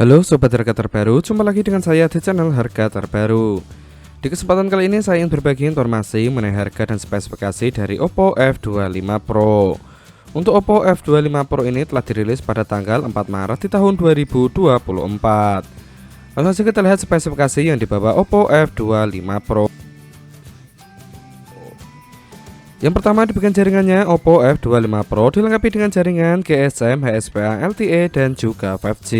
Halo Sobat Harga Terbaru, jumpa lagi dengan saya di channel Harga Terbaru. Di kesempatan kali ini saya ingin berbagi informasi mengenai harga dan spesifikasi dari Oppo F25 Pro. Untuk Oppo F25 Pro ini telah dirilis pada tanggal 4 Maret di tahun 2024. Langsung saja kita lihat spesifikasi yang dibawa Oppo F25 Pro. Yang pertama di bagian jaringannya, Oppo F25 Pro dilengkapi dengan jaringan GSM, HSPA, LTE, dan juga 5G.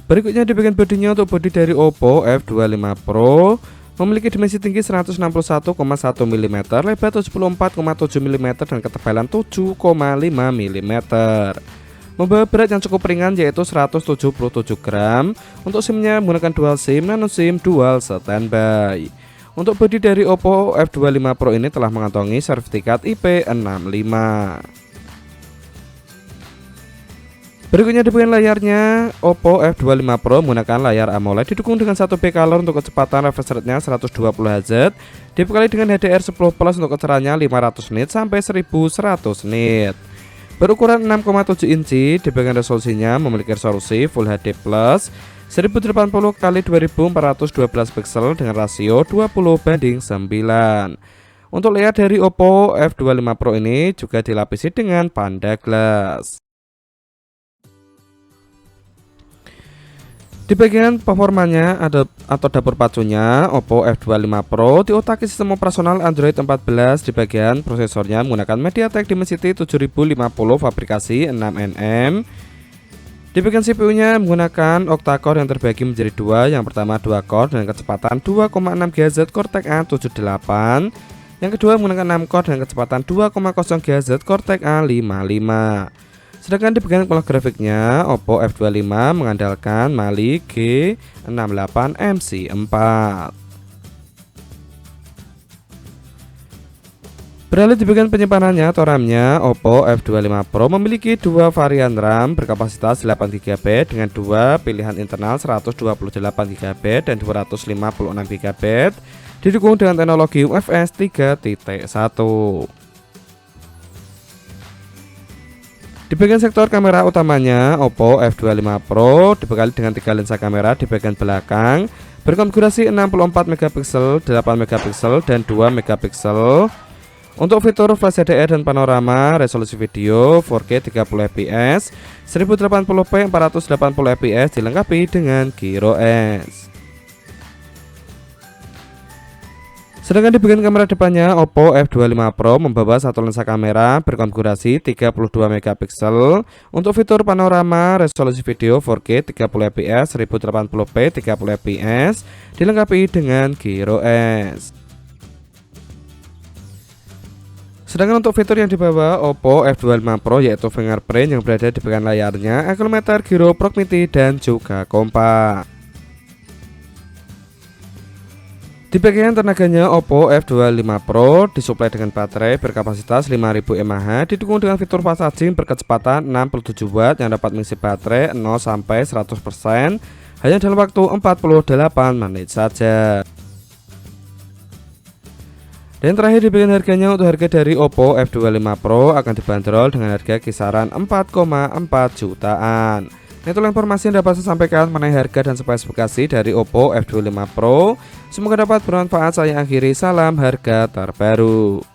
Berikutnya di bagian bodinya, untuk bodi dari Oppo F25 Pro memiliki dimensi tinggi 161,1 mm, lebar 74,7 mm, dan ketebalan 7,5 mm. Membawa berat yang cukup ringan yaitu 177 gram. Untuk SIM-nya menggunakan dual SIM, nano SIM, dual standby. Untuk bodi dari Oppo F25 Pro ini telah mengantongi sertifikat IP65. Berikutnya di bagian layarnya, Oppo F25 Pro menggunakan layar AMOLED didukung dengan 1B color untuk kecepatan refresh rate-nya 120 Hz, dibekali dengan HDR10 Plus untuk kecerahannya 500 nit sampai 1100 nit. Berukuran 6,7 inci, di bagian resolusinya memiliki resolusi Full HD Plus 1080x2412 pixel dengan rasio 20:9. Untuk layar dari Oppo F25 Pro ini juga dilapisi dengan Panda Glass. Di bagian performanya atau dapur pacunya, Oppo F25 Pro diotaki sistem operasional Android 14. Di bagian prosesornya menggunakan MediaTek Dimensity 7050 fabrikasi 6nm. Di bagian CPU-nya menggunakan octa-core yang terbagi menjadi dua. Yang pertama 2 core dengan kecepatan 2,6 GHz Cortex A78. Yang kedua menggunakan 6 core dengan kecepatan 2,0 GHz Cortex A55. Sedangkan di bagian pola grafiknya, Oppo F25 mengandalkan Mali G68MC4. Beralih di bagian penyimpanannya atau RAM-nya, Oppo F25 Pro memiliki dua varian RAM berkapasitas 8GB dengan dua pilihan internal 128GB dan 256GB, didukung dengan teknologi UFS 3.1. Di bagian sektor kamera utamanya, Oppo F25 Pro dibekali dengan 3 lensa kamera di bagian belakang berkonfigurasi 64 megapiksel, 8 megapiksel, dan 2 megapiksel. Untuk fitur Flash HDR dan panorama, resolusi video 4K 30 fps, 1080p 480 fps dilengkapi dengan Gyro S. Sedangkan di bagian kamera depannya, Oppo F25 Pro membawa satu lensa kamera berkonfigurasi 32 megapiksel. Untuk fitur panorama, resolusi video 4K 30 fps, 1080p 30 fps dilengkapi dengan Gyro S. Sedangkan untuk fitur yang dibawa Oppo F25 Pro yaitu fingerprint yang berada di bagian layarnya, accelerometer, gyro proximity, dan juga kompak. Di bagian tenaganya, Oppo F25 Pro disuplai dengan baterai berkapasitas 5000 mAh, didukung dengan fitur fast charging berkecepatan 67 watt yang dapat mengisi baterai 0 sampai 100% hanya dalam waktu 48 menit saja. Dan terakhir di bagian harganya, untuk harga dari Oppo F25 Pro akan dibanderol dengan harga kisaran 4,4 jutaan. Itulah informasi yang dapat saya sampaikan mengenai harga dan spesifikasi dari Oppo F25 Pro. Semoga dapat bermanfaat. Saya akhiri, salam harga terbaru.